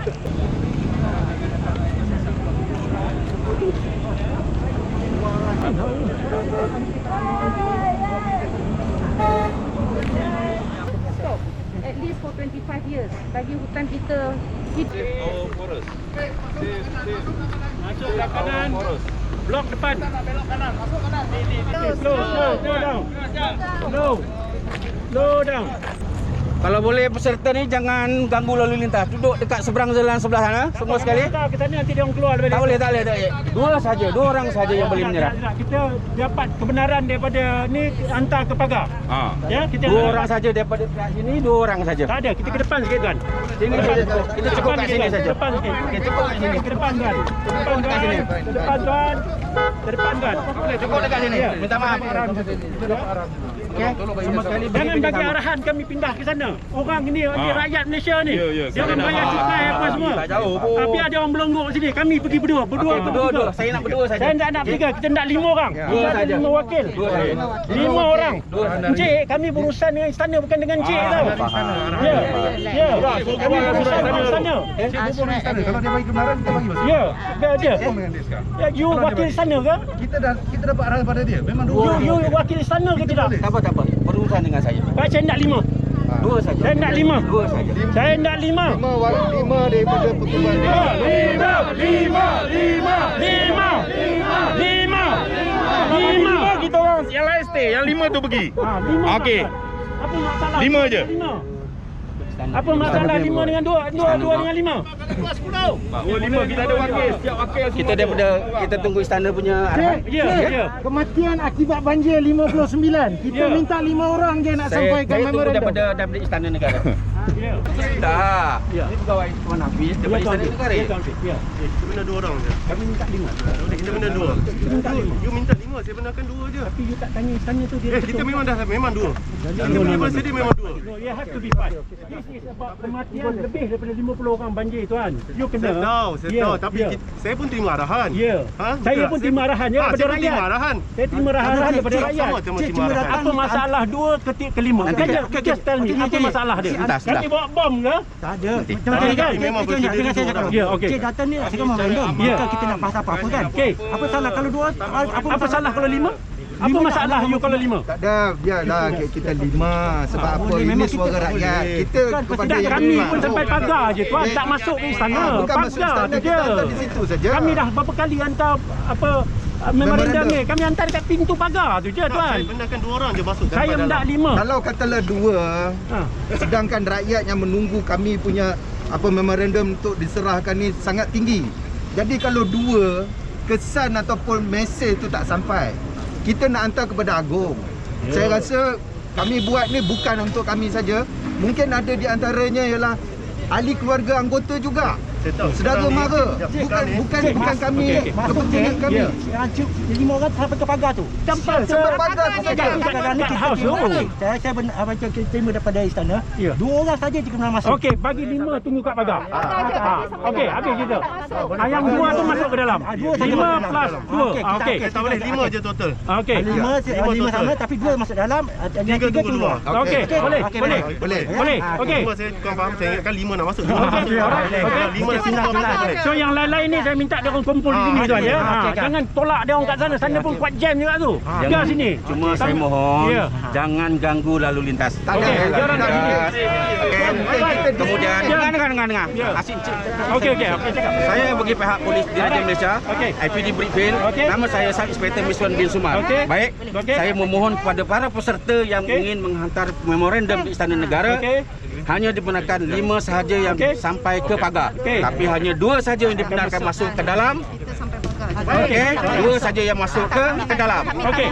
At least for 25 years bagi hutan kita. Our forest. Masuk ke kanan. Blok depan. Belok kanan, masuk kanan. Slow down. Slow down. Kalau boleh peserta ni jangan ganggu lalu lintas. Duduk dekat seberang jalan sebelah sana semua sekali. Kita ke sana nanti dia orang keluar daripada. Tak boleh. Dua orang saja yang boleh menyerang. Kita dapat kebenaran daripada ni hantar ke pagar. Ya, kita Dua orang saja daripada pihak sini, dua orang saja. Tak ada, kita ke depan sikit tuan. Sini kita cukup kat sini saja. Depan sikit. Okey, cukup kat sini. Ke depan tuan. Cukup dekat sini. Ke depan tuan. Ke depan tuan. Cukup dekat sini. Minta maaf. Okey, semua sekali. Jangan bagi arahan kami pindah ke sana. Orang ni rakyat Malaysia ni. Dia orang bayar cukai apa semua. Tak jauh pun. Tapi ada orang belonggok sini. Kami pergi berdua. Berdua. Saya nak berdua saja. Saya tak nak tiga, kita nak 5 orang. Dua Kita ada saja. 5 wakil. 5 orang. Encik, kami berurusan dengan istana bukan dengan encik tau. Ya. Kami berurusan dengan istana. Kalau dia bagi kebenaran, kita bagi masuk. Ya, dia. Apa dengan dia sekarang? Ya, you wakil istana ke? Kita dapat arahan pada dia. Memang dua. You wakil istana ke tidak? Tak apa. Berurusan dengan saya. Baik, saya nak 5. Dua saja. Saya nak 5. Dua saja. Saya nak 5. Lima daripada pertemuan dia. 5 Kita orang yang lain stay, yang 5 tu pergi. 5. Okey. Apa masalah? 5 je. Apa masalah 5 dengan 2 dengan 5? Oh 5 kita ada wakil, setiap wakil Kita daripada kita tunggu istana punya arahan. Ya. Kematian akibat banjir 59. Kita Ya. minta 5 orang je nak sampaikan Saya tunggu memorandum. daripada istana negara. Ya. Tak. Ya. Ini pegawai Tuan Hafiz daripada istana negara. Ya. Kita benda 2 orang je. Kami minta 5. Kita benda 2. Minta 5. You minta 5, saya benarkan 2 je. Tapi you tak tanya istana tu dia. Kita memang 2. Kita punya bersedia memang 2. No, you have to be fast. This is about kematian lebih daripada 50 orang banjir tuan. You kena. Saya tahu tapi saya pun terima arahan. Ya. Saya pun terima arahan ya daripada Saya pun rakyat. terima arahan. Saya terima arahan daripada rakyat. Sama terima arahan. Apa masalah 2 ke 5? Just tell me apa masalah dia? Sebentar. Kami bawa bom ke? Tak ada. Macam Okey, kan? Memang bersedia 2 orang. Ya, okey. Cik datang ni nak cakap memorandum. Ya. Bukan kita nak bahas apa-apa kan? Okey. Apa salah kalau 2? Apa salah kalau 5? Apa masalah you kalau 5? Tak ada, biarlah kita 5. Sebab apa? Ini memang suara kita tak rakyat. boleh. Kita Kan, kepada Tidak, yang kami memang. pun sampai pagar je tuan, tak masuk ke istana. Bukan masuk Pagar istana, tu kita je. hantar di situ saja. Kami dah berapa kali hantar apa memorandum ni. Kami hantar dekat pintu pagar tu je tuan. Saya benarkan 2 orang je masuk. Saya hendak 5. Kalau katalah 2, Ha. sedangkan rakyat yang menunggu kami punya memorandum untuk diserahkan ni sangat tinggi. Jadi kalau 2, kesan ataupun mesej tu tak sampai. Kita nak hantar kepada Agong. Saya rasa kami buat ni bukan untuk kami saja. Mungkin ada di antaranya ialah ahli keluarga anggota juga. Sedara mara. Bukan kami. Kepentingan kami. Yang 5 orang sampai ke pagar tu. Sampai pagar tu saja. Kat house tu. Saya macam kita terima daripada istana. Ya. 2 orang saja je kena masuk. Okey, bagi 5 tunggu kat pagar. Okey, habis kita. Yang 2 tu masuk ke dalam. 5 plus 2. Okey. Tak boleh 5 je total. Okey. 5 sama tapi 2 masuk dalam. Yang 3 tunggu keluar. luar. Okey, boleh. Boleh. Okey. Cuma saya kurang faham, saya ingatkan 5 nak masuk. Okey, alright. Okey. 5 dah boleh. So yang lain-lain ni saya minta dia orang kumpul di sini tuan ya. Jangan tolak dia orang kat sana. Sana pun kuat jam juga tu. Dia sini. Cuma saya mohon Ya. jangan ganggu lalu lintas. Okey, dia orang kat sini. Kemudian dengar. Ya. Asyik cik. Okey, cakap. Saya bagi pihak polis Diraja Malaysia, Okey. IPD Brickfield. Okey. Nama saya Sub Inspector Miswan bin Sumar. Okey. Baik. Okey. Saya memohon kepada para peserta yang Okey. ingin menghantar memorandum di Istana Negara. Okey. Hanya dibenarkan 5 sahaja yang Okey. sampai ke pagar. Okey. Tapi hanya 2 sahaja yang dibenarkan masuk ke dalam. Okey, 2 saja yang masuk ke dalam. Okey.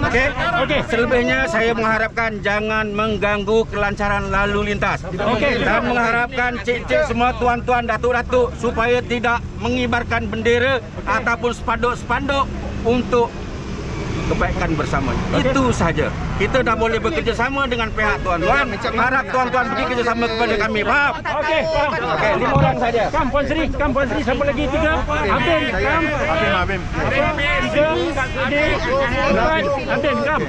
Okey. Selebihnya saya mengharapkan jangan mengganggu kelancaran lalu lintas. Okey. Dan mengharapkan cik-cik semua, tuan-tuan, datuk-datuk supaya tidak mengibarkan bendera ataupun spanduk-spanduk untuk kebaikan bersama. Itu saja. Kita dah boleh bekerjasama dengan pihak tuan-tuan. Harap tuan-tuan beri kerjasama kepada kami. Faham? Okey, faham. Okey, 5 orang saja. Kam Puan Sri, siapa lagi 3? Abin, Kam. Abim. 3, Kak Sudi, 4, Abin, Kam.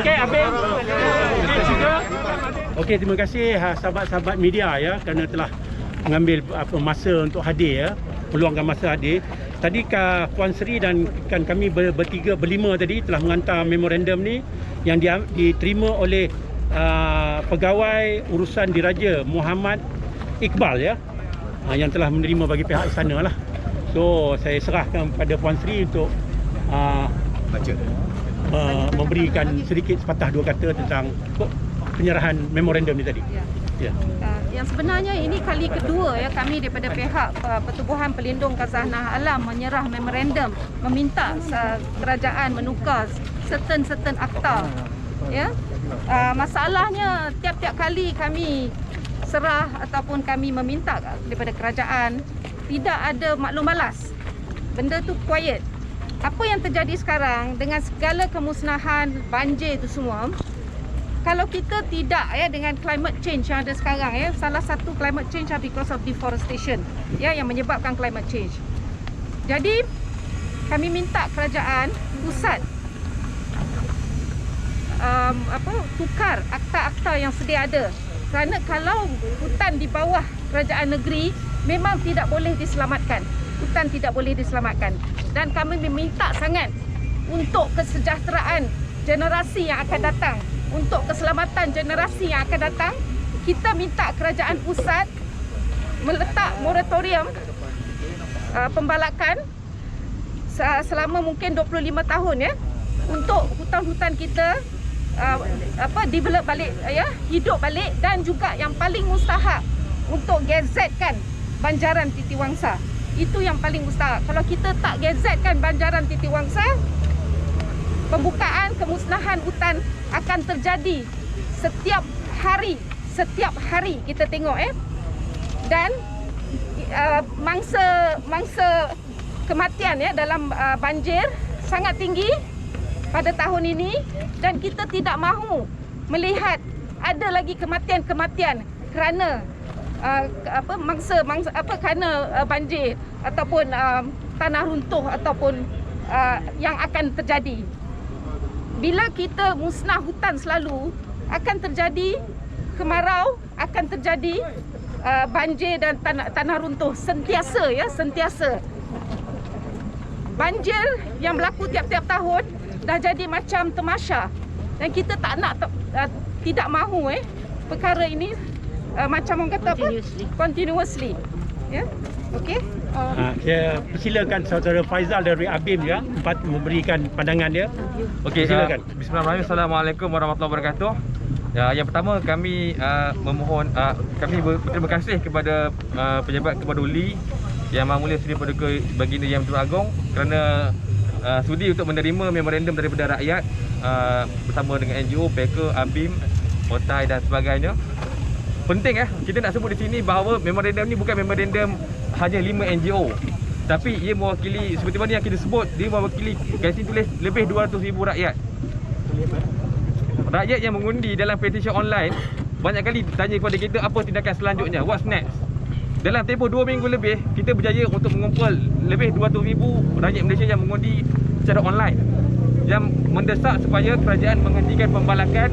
Okey, Abin. Okey, 3. Okey, terima kasih sahabat-sahabat media ya kerana telah mengambil masa untuk hadir, meluangkan masa hadir. Tadi Puan Sri dan kami berlima tadi telah menghantar memorandum ni yang diterima oleh pegawai urusan diraja Muhammad Iqbal ya, yang telah menerima bagi pihak istana lah. So saya serahkan kepada Puan Sri untuk memberikan sedikit sepatah dua kata tentang penyerahan memorandum ni tadi. Ya. Yang sebenarnya ini kali kedua ya kami daripada pihak Pertubuhan Pelindung Khazanah Alam menyerah memorandum meminta kerajaan menukar certain akta. Ya. Masalahnya tiap-tiap kali kami serah ataupun kami meminta daripada kerajaan tidak ada maklum balas. Benda tu quiet. Apa yang terjadi sekarang dengan segala kemusnahan, banjir itu semua, kalau kita tidak ya dengan climate change yang ada sekarang ya, salah satu climate change because of deforestation ya yang menyebabkan climate change. Jadi kami minta kerajaan pusat tukar akta-akta yang sedia ada. Kerana kalau hutan di bawah kerajaan negeri memang tidak boleh diselamatkan. Hutan tidak boleh diselamatkan. Dan kami meminta sangat untuk kesejahteraan generasi yang akan datang, untuk keselamatan generasi yang akan datang, kita minta kerajaan pusat meletak moratorium pembalakan selama mungkin 25 tahun ya, untuk hutan-hutan kita develop balik ya, hidup balik, dan juga yang paling mustahak untuk gazetkan Banjaran Titiwangsa. Itu yang paling mustahak. Kalau kita tak gazetkan Banjaran Titiwangsa, pembukaan kemusnahan hutan akan terjadi setiap hari kita tengok dan mangsa kematian ya dalam banjir sangat tinggi pada tahun ini, dan kita tidak mahu melihat ada lagi kematian kerana kerana banjir ataupun tanah runtuh ataupun yang akan terjadi. Bila kita musnah hutan selalu, akan terjadi kemarau, akan terjadi banjir dan tanah runtuh sentiasa ya, sentiasa. Banjir yang berlaku tiap-tiap tahun dah jadi macam tamasya, dan kita tak nak tidak mahu perkara ini macam orang kata continuously ya. Okey. Saya persilakan saudara Faizal dari Abim ya memberikan pandangan dia. Okey, silakan. Bismillahirrahmanirrahim. Assalamualaikum warahmatullahi wabarakatuh. Yang pertama kami memohon kami berterima kasih kepada pejabat Kebaduli Yang Maha-Mulia Seri Paduka Baginda Yang Menteri Agong kerana sudi untuk menerima memorandum daripada rakyat bersama dengan NGO, PEKA, ABIM, OTAI dan sebagainya. Penting kita nak sebut di sini bahawa memorandum ni bukan memorandum hanya 5 NGO, tapi ia mewakili, seperti mana yang kita sebut, dia mewakili, garis tulis lebih 200,000 rakyat. Rakyat yang mengundi dalam petition online banyak kali tanya kepada kita apa tindakan selanjutnya, what's next. Dalam tempoh 2 minggu lebih, kita berjaya untuk mengumpul lebih 200,000 rakyat Malaysia yang mengundi secara online, yang mendesak supaya kerajaan menghentikan pembalakan.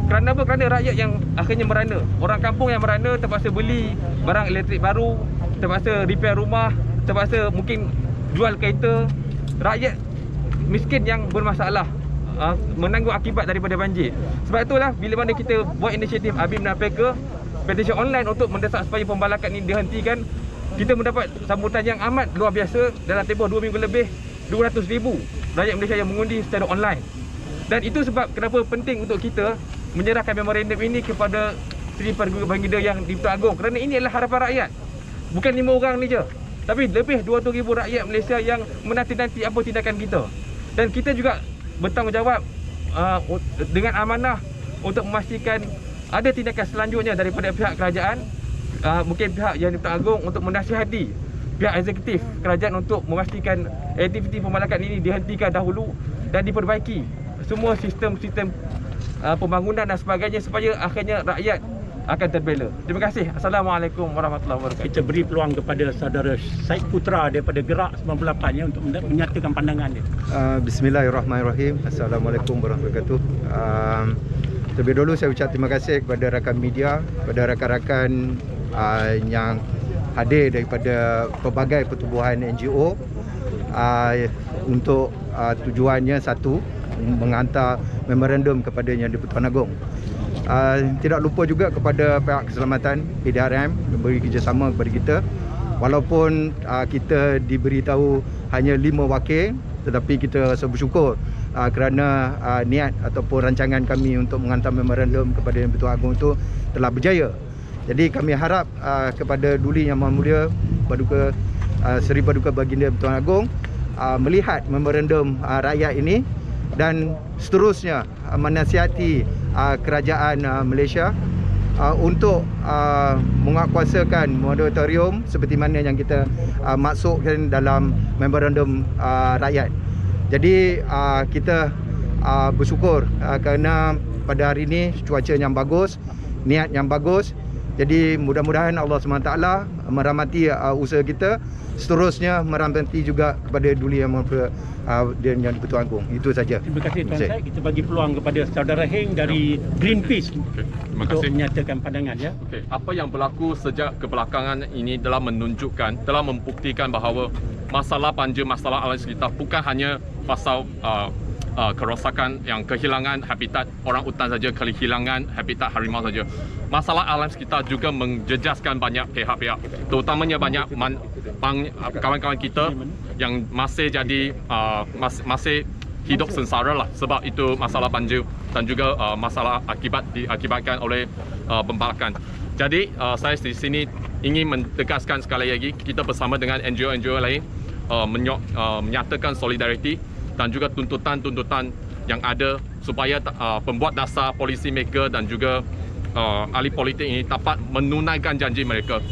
Kerana apa? Kerana rakyat yang akhirnya merana. Orang kampung yang merana terpaksa beli barang elektrik baru, terpaksa repair rumah, terpaksa mungkin jual kereta. Rakyat miskin yang bermasalah menanggung akibat daripada banjir. Sebab itulah bila mana kita buat inisiatif ABIM dan PEKA petition online untuk mendesak supaya pembalakan ini dihentikan, kita mendapat sambutan yang amat luar biasa. Dalam tempoh 2 minggu lebih, 200,000 rakyat Malaysia yang mengundi secara online. Dan itu sebab kenapa penting untuk kita menyerahkan memorandum ini kepada Seri Paduka Baginda Yang Menteri Agong, kerana ini adalah harapan rakyat. Bukan 5 orang ni je, tapi lebih 200,000 rakyat Malaysia yang menanti-nanti apa tindakan kita. Dan kita juga bertanggungjawab dengan amanah untuk memastikan ada tindakan selanjutnya daripada pihak kerajaan, mungkin pihak Yang Menteri Agong, untuk menasihati pihak eksekutif kerajaan untuk memastikan aktiviti pembalakan ini dihentikan dahulu dan diperbaiki semua sistem-sistem pembangunan dan sebagainya supaya akhirnya rakyat akan terbela. Terima kasih. Assalamualaikum warahmatullahi wabarakatuh. Kita beri peluang kepada saudara Syed Putra daripada Gerak 98 ya untuk menyatakan pandangan dia. Bismillahirrahmanirrahim. Assalamualaikum warahmatullahi wabarakatuh. Terlebih dahulu saya ucap terima kasih kepada rakan media, kepada rakan-rakan yang hadir daripada pelbagai pertubuhan NGO untuk tujuannya satu, menghantar memorandum kepada Yang di-Pertuan Agong. Tidak lupa juga kepada pihak keselamatan PDRM memberi kerjasama kepada kita. Walaupun kita diberitahu hanya 5 wakil, tetapi kita rasa bersyukur kerana niat ataupun rancangan kami untuk menghantar memorandum kepada Yang di-Pertuan Agong itu telah berjaya. Jadi kami harap kepada Duli Yang Maha Mulia Paduka Seri Paduka Baginda Pertuan Agong melihat memorandum rakyat ini dan seterusnya menasihati kerajaan Malaysia untuk menguatkuasakan moratorium seperti mana yang kita maksudkan dalam memorandum rakyat. Jadi kita bersyukur kerana pada hari ini cuaca yang bagus, niat yang bagus. Jadi mudah-mudahan Allah SWT merahmati usaha kita, seterusnya merahmati juga kepada Duli Yang Maha dan Yang di-Pertuan Agong. Itu saja. Terima kasih Tuan Syed. Kita bagi peluang kepada saudara Heng dari Greenpeace Terima untuk kasih. menyatakan pandangan ya. Okey, apa yang berlaku sejak kebelakangan ini telah menunjukkan, telah membuktikan bahawa masalah banjir, masalah alam sekitar bukan hanya pasal kerosakan yang kehilangan habitat orang hutan saja, kehilangan habitat harimau saja. Masalah alam sekitar juga menjejaskan banyak pihak-pihak, terutamanya banyak kawan-kawan kita yang masih jadi masih hidup sengsara lah sebab itu masalah banjir dan juga masalah diakibatkan oleh pembalakan. Jadi saya di sini ingin menegaskan sekali lagi, kita bersama dengan NGO-NGO lain menyatakan solidariti dan juga tuntutan-tuntutan yang ada supaya pembuat dasar, policy maker dan juga ahli politik ini dapat menunaikan janji mereka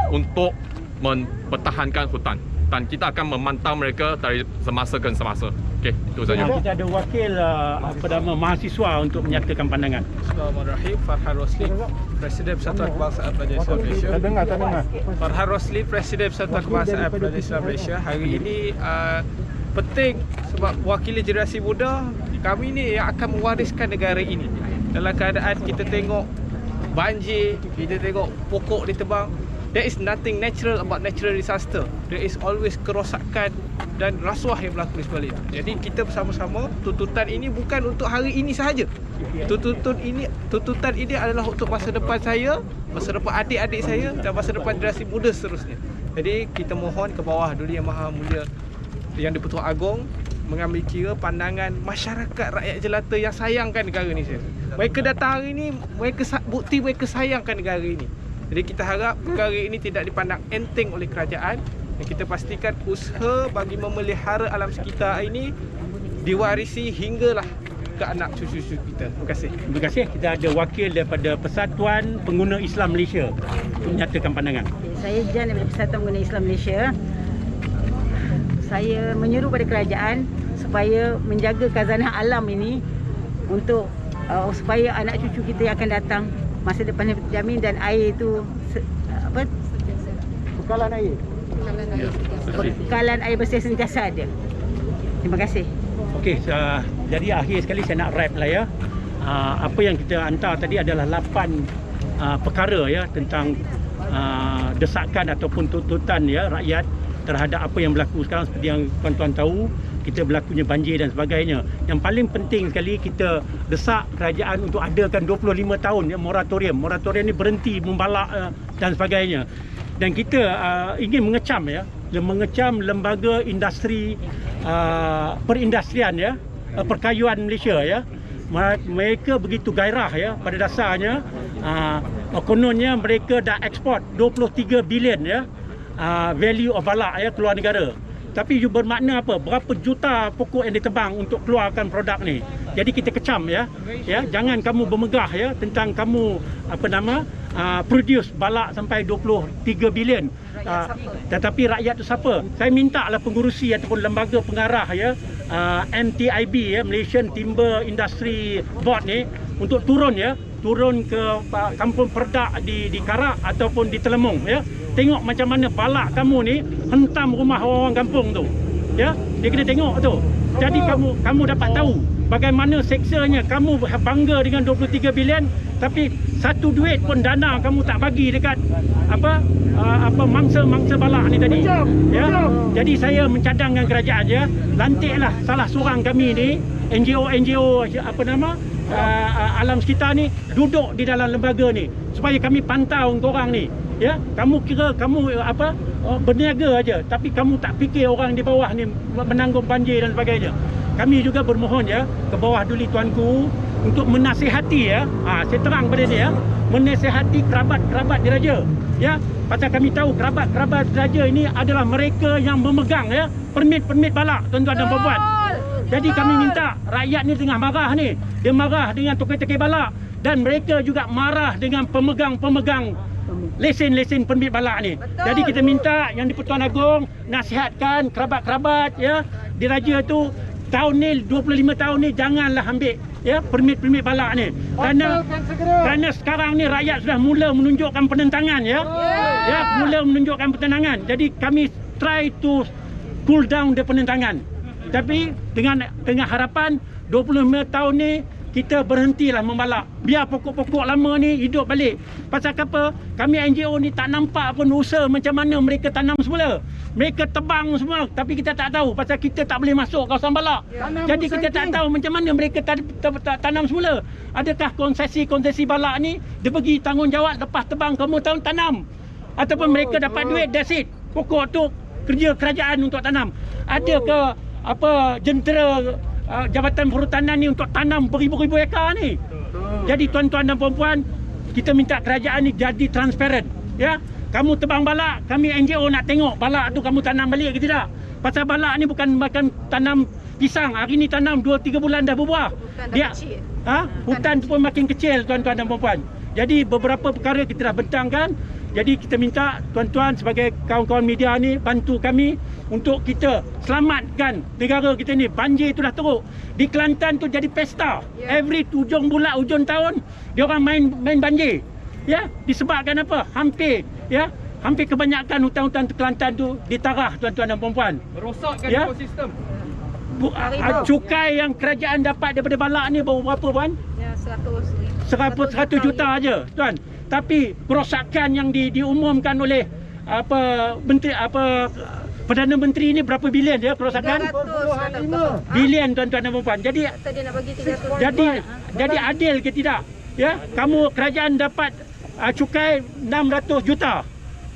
untuk mempertahankan hutan, dan kita akan memantau mereka dari semasa ke semasa. Okey, itu saja. Kita ada wakil mahasiswa untuk menyatakan pandangan. Bismillahirrahmanirrahim. Farhan Rosli, Presiden Persatuan Kebangsaan Pelajar Islam Malaysia. Farhan Rosli, Presiden Persatuan Kebangsaan Pelajar Islam Malaysia. Hari ini penting sebab wakili generasi muda, kami ni yang akan mewariskan negara ini. Dalam keadaan kita tengok banjir, kita tengok pokok ditebang, there is nothing natural about natural disaster. There is always kerosakan dan rasuah yang berlaku di sebalik itu. Jadi kita bersama-sama, tuntutan ini bukan untuk hari ini sahaja. Tuntutan ini adalah untuk masa depan saya, masa depan adik-adik saya dan masa depan generasi muda seterusnya. Jadi kita mohon ke bawah Duli Yang Maha Mulia Yang di-Pertuan Agong mengambil kira pandangan masyarakat rakyat jelata yang sayangkan negara ni. Mereka datang hari ini, bukti mereka sayangkan negara ini. Jadi kita harap perkara ini tidak dipandang enteng oleh kerajaan, dan kita pastikan usaha bagi memelihara alam sekitar ini diwarisi hinggalah ke anak cucu-cucu kita. Terima kasih. Terima kasih. Kita ada wakil daripada Persatuan Pengguna Islam Malaysia untuk menyatakan pandangan. Saya Jan daripada Persatuan Pengguna Islam Malaysia. Saya menyeru pada kerajaan supaya menjaga khazanah alam ini untuk supaya anak cucu kita yang akan datang masa depan terjamin dan air itu Bekalan air. bekalan air bersih sentiasa ada. Terima kasih. Okey, jadi akhir sekali saya nak wrap lah ya. Apa yang kita hantar tadi adalah 8 perkara ya tentang desakan ataupun tuntutan ya rakyat terhadap apa yang berlaku sekarang. Seperti yang tuan-tuan tahu, kita berlakunya banjir dan sebagainya. Yang paling penting sekali, kita desak kerajaan untuk adakan 25 tahun ya moratorium. Moratorium ni berhenti membalak dan sebagainya. Dan kita ingin mengecam lembaga industri perindustrian ya, perkayuan Malaysia ya. Mereka begitu gairah ya pada dasarnya. Kononnya mereka dah ekspor 23 bilion ya value of balak ya keluar negara. Tapi you bermakna apa? Berapa juta pokok yang ditebang untuk keluarkan produk ni. Jadi kita kecam ya. Jangan kamu bermegah ya tentang kamu produce balak sampai 23 bilion. Tetapi rakyat tu siapa? Saya minta lah pengurusi ataupun lembaga pengarah ya, MTIB ya, Malaysian Timber Industry Board ni, untuk turun ke kampung Perdak di Karak ataupun di Telemong ya. Tengok macam mana balak kamu ni hentam rumah orang kampung tu. Ya, dia kena tengok tu. Jadi kamu dapat tahu bagaimana seksanya kamu bangga dengan 23 bilion, Tapi satu duit pun dana kamu tak bagi dekat apa mangsa balak ni tadi. Ya. Jadi saya mencadangkan kerajaan ya, lantiklah salah seorang kami ni NGO alam sekitar ni duduk di dalam lembaga ni supaya kami pantau korang ni. Ya, kamu kira kamu berniaga aja, tapi kamu tak fikir orang di bawah ni menanggung banjir dan sebagainya. Kami juga bermohon ya ke bawah duli tuanku untuk menasihati ya. Saya terang pada dia ya, menasihati kerabat-kerabat diraja. Ya, pasal kami tahu kerabat-kerabat diraja ini adalah mereka yang memegang ya permit balak tuan-tuan dan puan-puan. Jadi kami minta rakyat ni tengah marah ni. Dia marah dengan tokai-tokai balak dan mereka juga marah dengan pemegang-pemegang lesen permit balak ni. Jadi kita minta yang di-Pertuan Agong nasihatkan kerabat-kerabat ya diraja tu tahun ni 25 tahun ni janganlah ambil ya permit balak ni. Kerana sekarang ni rakyat sudah mula menunjukkan penentangan ya. Ya, mula menunjukkan penentangan. Jadi kami try to cool down the penentangan. Tapi dengan harapan 25 tahun ni kita berhentilah membalak. Biar pokok-pokok lama ni hidup balik. Pasal apa? Kami NGO ni tak nampak pun usaha macam mana mereka tanam semula. Mereka tebang semua tapi kita tak tahu pasal kita tak boleh masuk kawasan balak. Jadi kita tak tahu macam mana mereka tanam semula. Adakah konsesi balak ni dia bagi tanggungjawab lepas tebang kamu tahun tanam? Ataupun mereka dapat duit that's it. Pokok tu kerja kerajaan untuk tanam. Ada ke jentera Jabatan Perhutanan ni untuk tanam beribu-ribu ekar ni? Jadi tuan-tuan dan puan-puan, kita minta kerajaan ni jadi transparent ya. Kamu tebang balak, kami NGO nak tengok balak tu kamu tanam balik ke tidak. Pasal balak ni bukan tanam pisang, hari ni tanam 2-3 bulan dah berbuah. Dia hutan tu pun makin kecil tuan-tuan dan puan-puan. Jadi beberapa perkara kita dah bentangkan. Jadi kita minta tuan-tuan sebagai kawan-kawan media ni bantu kami untuk kita selamatkan negara kita ni. Banjir tu dah teruk. Di Kelantan tu jadi pesta. Every hujung tahun dia orang main banjir. Ya, disebabkan apa? Hampir kebanyakan hutan-hutan Kelantan tu ditarah tuan-tuan dan puan-puan. Merosakkan ekosistem. Cukai yang kerajaan dapat daripada balak ni berapa puan? Ya, 100 juta aja tuan. Tapi kerosakan yang diumumkan oleh Perdana Menteri ni berapa bilion ya kerosakan? 300 bilion tuan-tuan dan puan-puan. Jadi dia nak bagi 300. Jadi adil ke tidak? Ya, kamu kerajaan dapat cukai 600 juta.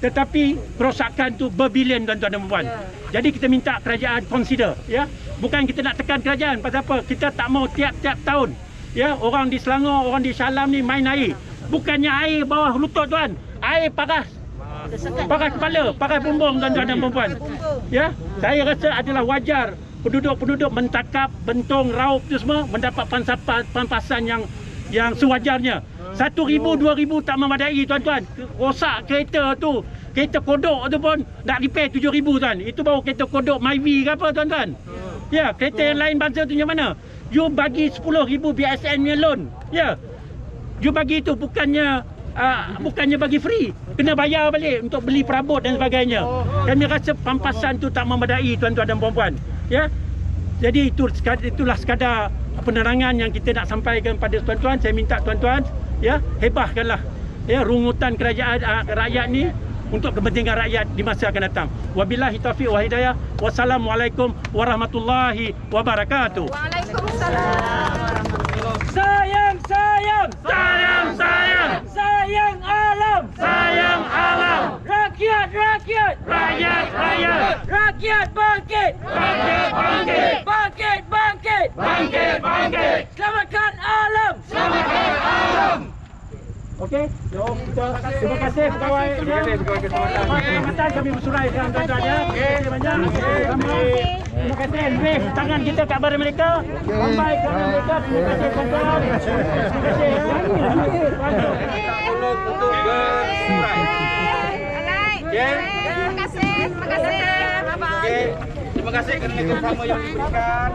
Tetapi kerosakan tu berbilion tuan-tuan dan puan-puan. Jadi kita minta kerajaan consider ya. Bukan kita nak tekan kerajaan pasal apa? Kita tak mau tiap-tiap tahun ya orang di Selangor, orang di Shah Alam ni main air. Bukannya air bawah lutut tuan. Air paras kepala, paras bumbung tuan-tuan dan puan-puan. Ya, saya rasa adalah wajar penduduk-penduduk mentakap, bentong, raup tu semua mendapat pampasan yang sewajarnya. 1,000, 2,000 tak memadai tuan-tuan. Rosak kereta tu, kereta kodok tu pun nak repair 7,000 tuan. Itu baru kereta kodok Myvi ke apa tuan-tuan. Ya, kereta yang lain bangsa tu macam mana? You bagi 10,000 BSN punya loan. Ya. You bagi itu bukannya bagi free, kena bayar balik untuk beli perabot dan sebagainya. Kami rasa pampasan tu tak memadai tuan-tuan dan puan-puan. Ya. Jadi itulah sekadar penerangan yang kita nak sampaikan pada tuan-tuan. Saya minta tuan-tuan ya hebahkanlah ya rungutan kerajaan rakyat ni untuk kepentingan rakyat di masa akan datang. Wabillahi taufiq wa hidayah. Wassalamualaikum warahmatullahi wabarakatuh. Waalaikumsalam. Sayang alam. Rakyat bangkit. Selamatkan alam. Okey, terima kasih pegawai. Keselamatan kami bersurai dengan tuan-tuan ya. Okey, banyak. Terima kasih. Wave tangan kita kat badan mereka. Sampai ke mereka. Terima kasih tuan-tuan. Terima kasih. Untuk bersurai. Terima kasih. Bye-bye. Terima kasih kerana kerjasama yang diberikan.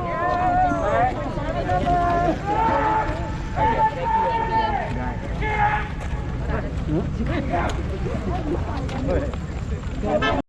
Baik.